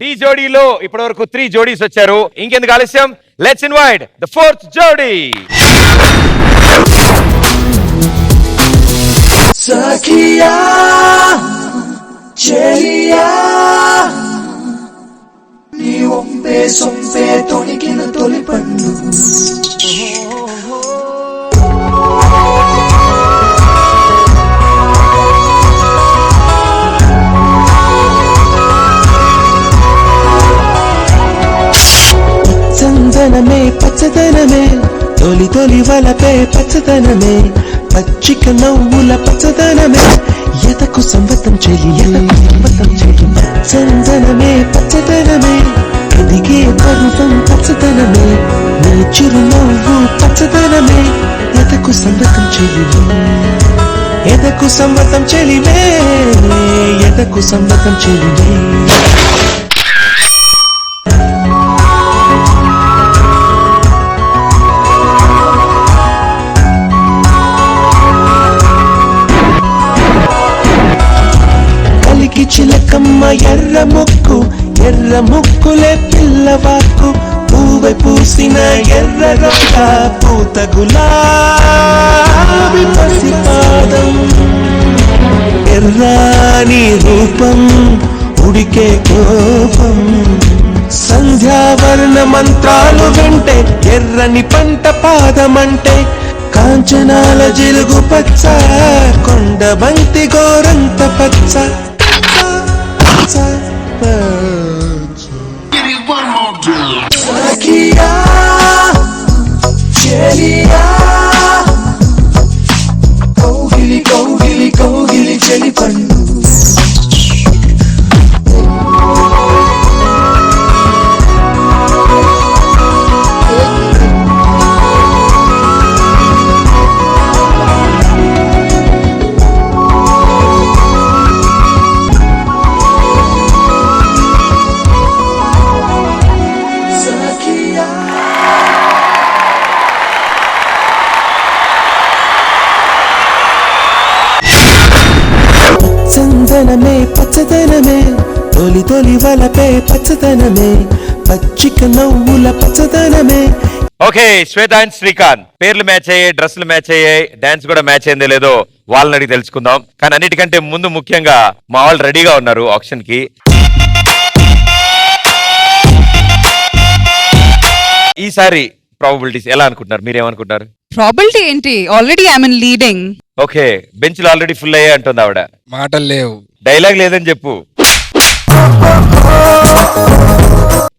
D జోడీలో ఇప్పటి వరకు 3 జోడీస్ వచ్చారు. ఇంకెందుకు ఆలస్యం, లెట్స్ ఇన్వైట్ ద 4th జోడీ. సఖియా చెలియా నీ ఒంపే సొంపే తొణికిన తొలి పన్ను చందనమే పచ్చదనమే తొలి తొలి వలపే పచ్చదనమే పచ్చిక నవ్వుల పచ్చదనమే ఎదకు సంవతం చెలి చందనమే పచ్చదనమే ఎదిగే పర్వం పచ్చదనమే నీ చిరునవ్వు పచ్చదనమే ఎదకు సంవతం చెలివే ఎదకు సంవతం చెలివే ఎదకు సంవతం చెలివే. చిలకమ్మ ఎర్ర ముక్కులే పిల్లవాకు పూవె పూసిన ఎర్ర రంగ పూత గులాబీ పసిపాదం ఎర్రాని రూపం ఉడికే కోపం సంధ్యావర్ణ మంత్రాలు వింటే ఎర్రని పంట పాదమంటే కాంచనాల జిలుగు పచ్చ కొండ బంతి గోరంత పచ్చ సఖియా చెలియా కౌగిలి కౌగిలి కౌగిలి చెలి పండు చందనమే పచ్చదనమే తొలి తొలి వలపే పచ్చదనమే పచ్చిక నవ్వుల పచ్చదనమే. ఓకే, శ్వేత అండ్ శ్రీకాంత్ పేర్లు మ్యాచ్ అయ్యాయి, డ్రెస్సులు మ్యాచ్ అయ్యాయి, డాన్స్ కూడా మ్యాచ్ అయిందో లేదో వాళ్ళని అడిగి తెలుసుకుందాం. కానీ అన్నిటికంటే ముందు ముఖ్యంగా మా వాళ్ళు రెడీగా ఉన్నారు ఆప్షన్ కి. ఈసారి ప్రాబబిలిటీస్ ఎలా అనుకుంటున్నారు, మీరేమనుకుంటున్నారు? ప్రాబిలిటీ ఏంటి, already I mean leading. Okay, బెంచ్లు ఆల్రెడీ ఫుల్ అయ్యాయి అంటుంది ఆవిడ. మాటలు లేవు, డైలాగ్ లేదని చెప్పు.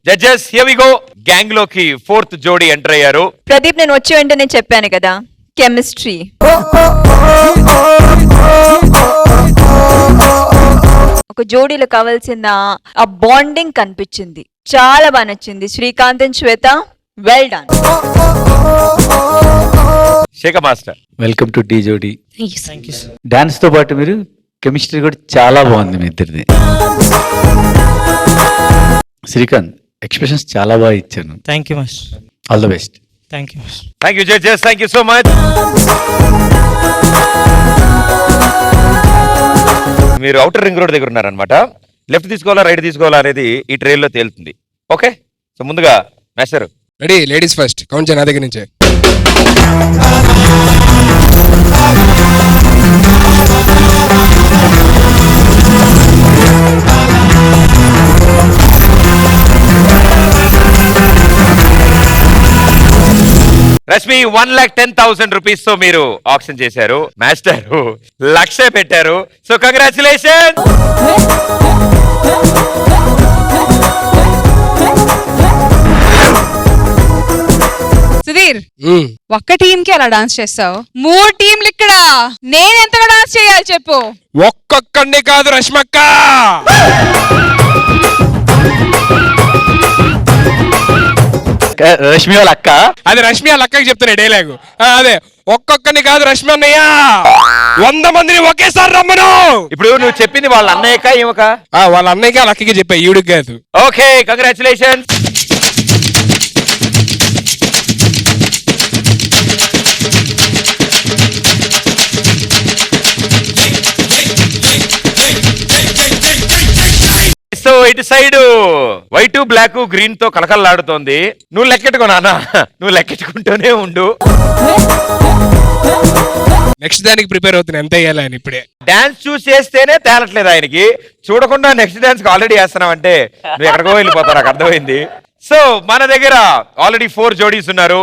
Judges here we go. Gang లోకి 4th జోడీ ఎంటర్ అయ్యారు. ప్రదీప్, నేను వచ్చి వెంటనే చెప్పాను కదా, కెమిస్ట్రీ. ఒక జోడీలో కావాల్సిన ఆ బాండింగ్ కనిపించింది, చాలా బాగా నచ్చింది. Srikanth and Shweta, well done. Shekhar master, welcome to Dhee Jodi. Dance తో పాటు మీరు కెమిస్ట్రీ కూడా చాలా బాగుంది మీ ఇద్దరిది. శ్రీకాంత్, ఎక్స్ప్రెషన్స్ చాలా బాగా ఇచ్చాను. Thank you master. All the best. Thank you master. Thank you judges, thank you so much. మీరు అవుటర్ రింగ్ రోడ్ దగ్గర ఉన్నారనమాట. లెఫ్ట్ తీసుకోవాలా రైట్ తీసుకోవాలా అనేది ఈ ట్రైన్ లో తేలుతుంది. ఓకే, సో ముందుగా master ready. Ladies first, count చేయ నా దగ్గర నుంచే. రష్మి 1,10,000 రూపీస్ తో మీరు ఆప్షన్ చేశారు. మాస్టర్ 1,00,000 పెట్టారు. So congratulation. సుధీర్, ఒక్క టీం కి అలా డాన్స్ చేస్తావు, 3 టీంలు ఇక్కడ, నేను ఎంతగా డాన్స్ చేయాలి చెప్పు? ఒక్కొక్కడిని కాదు రష్మక్క, రష్మి వాళ్ళ అక్క. అది రష్మి వాళ్ళ అక్కకి చెప్తున్నా డైలాగు. అదే, ఒక్కొక్కడిని కాదు రష్మి అన్నయ్య, 100 మందిని ఒకేసారి రమ్మను. ఇప్పుడు నువ్వు చెప్పింది వాళ్ళ అన్నయ్యక ఏమక? వాళ్ళ అన్నయ్యకి వాళ్ళ అక్కకి చెప్పా, ఈవిడికి కాదు. Okay, congratulation. సో ఇటు సైడ్ వైట్ బ్లాక్ గ్రీన్ తో కలకల్లాడుతోంది. నువ్వు లెక్కెట్టుకో నాన్న, నువ్వు లెక్కెట్టుకుంటూనే ఉండు. నెక్స్ట్ దానికి ప్రిపేర్ అవుతున్నా ఎంత వేయాలి అని ఇప్పుడే. డాన్స్ చూసి చేస్తేనే తేలట్లేదు ఆయనకి, చూడకుండా నెక్స్ట్ డాన్స్ కి ఆల్రెడీ వేస్తున్నావంటే నువ్వు ఎక్కడికో వెళ్ళిపోతావు, నాకు అర్థమైంది. సో మన దగ్గర ఆల్రెడీ 4 జోడీస్ ఉన్నారు.